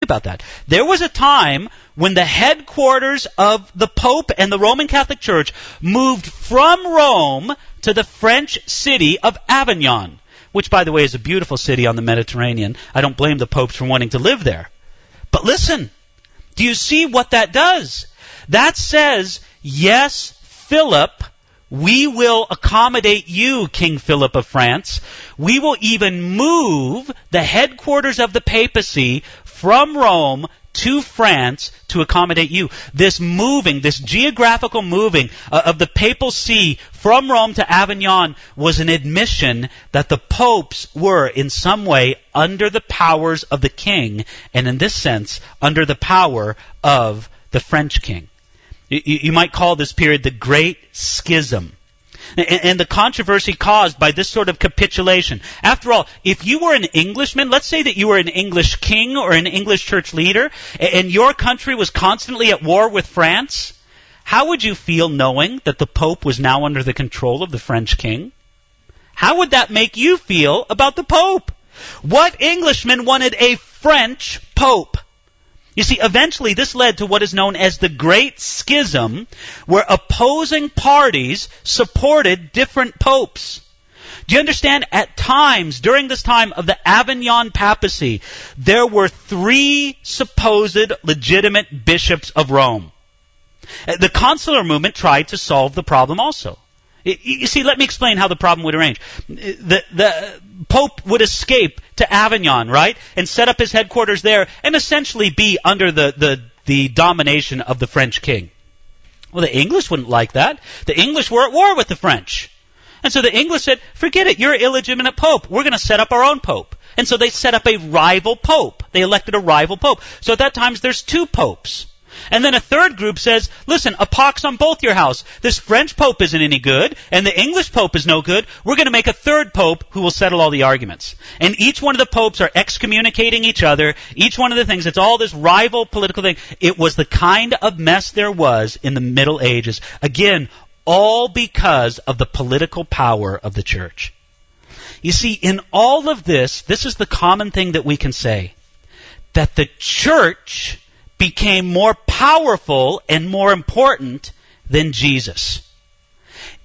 about that. There was a time when the headquarters of the Pope and the Roman Catholic Church moved from Rome to the French city of Avignon, which, by the way, is a beautiful city on the Mediterranean. I don't blame the popes for wanting to live there. But listen, do you see what that does? That says, yes, Philip, we will accommodate you, King Philip of France. We will even move the headquarters of the papacy from Rome to France to accommodate you. This moving, this geographical moving of the papal see from Rome to Avignon was an admission that the popes were in some way under the powers of the king, and in this sense, under the power of the French king. You might call this period the Great Schism. And the controversy caused by this sort of capitulation. After all, if you were an Englishman, let's say that you were an English king or an English church leader, and your country was constantly at war with France, how would you feel knowing that the Pope was now under the control of the French king? How would that make you feel about the Pope? What Englishman wanted a French Pope? You see, eventually this led to what is known as the Great Schism, where opposing parties supported different popes. Do you understand? At times, during this time of the Avignon papacy, there were 3 supposed legitimate bishops of Rome. The consular movement tried to solve the problem also. You see, let me explain how the problem would arrange. The Pope would escape to Avignon, right, and set up his headquarters there and essentially be under the domination of the French king. Well, the English wouldn't like that. The English were at war with the French. And so the English said, forget it, you're an illegitimate pope. We're going to set up our own pope. And so they set up a rival pope. They elected a rival pope. So at that time, there's 2 popes. And then a third group says, listen, a pox on both your house. This French pope isn't any good, and the English pope is no good. We're going to make a third pope who will settle all the arguments. And each one of the popes are excommunicating each other. Each one of the things, it's all this rival political thing. It was the kind of mess there was in the Middle Ages. Again, all because of the political power of the church. You see, in all of this, this is the common thing that we can say, that the church became more powerful and more important than Jesus.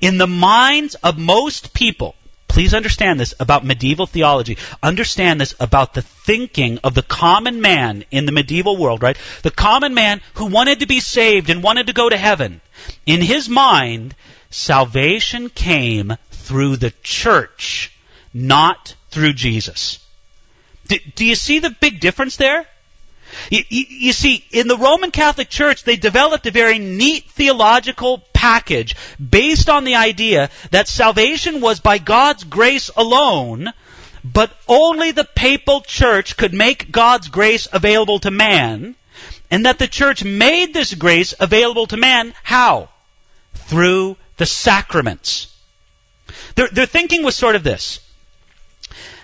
In the minds of most people, please understand this about medieval theology, understand this about the thinking of the common man in the medieval world, right? The common man who wanted to be saved and wanted to go to heaven. In his mind, salvation came through the church, not through Jesus. Do you see the big difference there? You see, in the Roman Catholic Church, they developed a very neat theological package based on the idea that salvation was by God's grace alone, but only the papal church could make God's grace available to man, and that the church made this grace available to man, how? Through the sacraments. Their thinking was sort of this.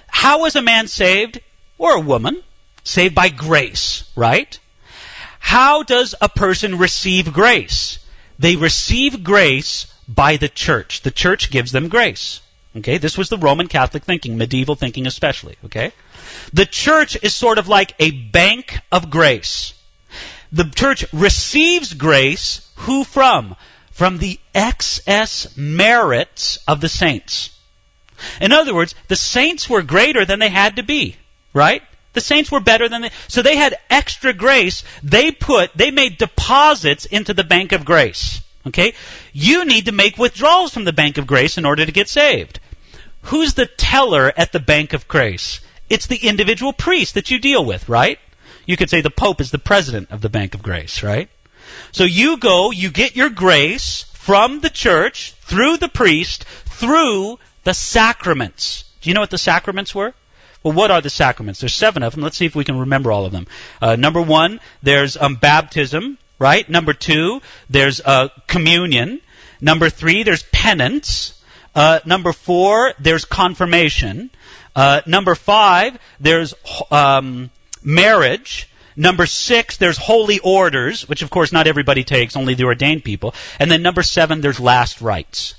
How is a man saved, or a woman? Saved by grace, right? How does a person receive grace? They receive grace by the church. The church gives them grace. Okay, this was the Roman Catholic thinking, medieval thinking especially, okay? The church is sort of like a bank of grace. The church receives grace, who from? From the excess merits of the saints. In other words, the saints were greater than they had to be, right? The saints were better than so they had extra grace. They made deposits into the bank of grace. Okay? You need to make withdrawals from the bank of grace in order to get saved. Who's the teller at the bank of grace? It's the individual priest that you deal with, right? You could say the Pope is the president of the bank of grace, right? So you go, you get your grace from the church, through the priest, through the sacraments. Do you know what the sacraments were? Well, what are the sacraments? There's 7 of them. Let's see if we can remember all of them. Number 1, there's baptism, right? Number 2, there's communion. Number 3, there's penance. Number 4, there's confirmation. Number 5, there's marriage. Number 6, there's holy orders, which of course not everybody takes, only the ordained people. And then number 7, there's last rites.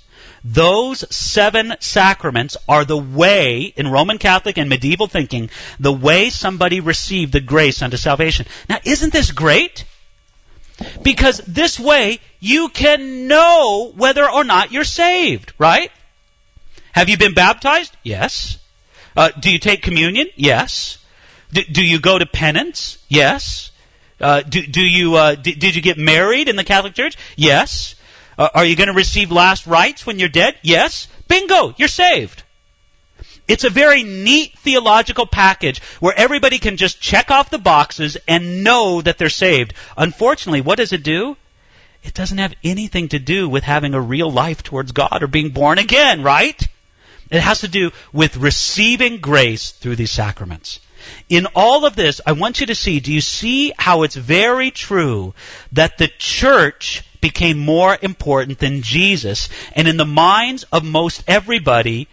Those 7 sacraments are the way, in Roman Catholic and medieval thinking, the way somebody received the grace unto salvation. Now, isn't this great? Because this way, you can know whether or not you're saved, right? Have you been baptized? Yes. Do you take communion? Yes. Do you go to penance? Yes. Did you get married in the Catholic Church? Yes. Are you going to receive last rites when you're dead? Yes. Bingo, you're saved. It's a very neat theological package where everybody can just check off the boxes and know that they're saved. Unfortunately, what does it do? It doesn't have anything to do with having a real life towards God or being born again, right? It has to do with receiving grace through these sacraments. In all of this, I want you to see, do you see how it's very true that the church became more important than Jesus? And in the minds of most everybody,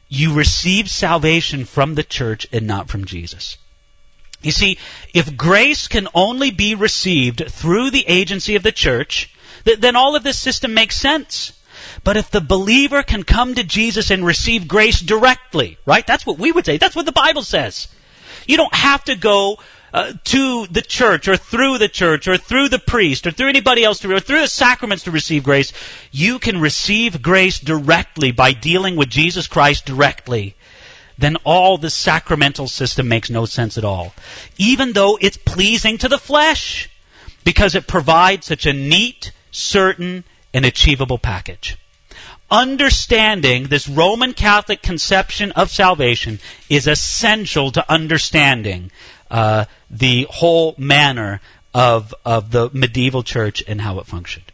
you receive salvation from the church and not from Jesus. You see, if grace can only be received through the agency of the church, then all of this system makes sense. But if the believer can come to Jesus and receive grace directly, right? That's what we would say. That's what the Bible says. You don't have to go to the church or through the priest or through anybody else or through the sacraments to receive grace. You can receive grace directly by dealing with Jesus Christ directly. Then all the sacramental system makes no sense at all. Even though it's pleasing to the flesh, because it provides such a neat, certain, and achievable package. Understanding this Roman Catholic conception of salvation is essential to understanding the whole manner of the medieval church and how it functioned.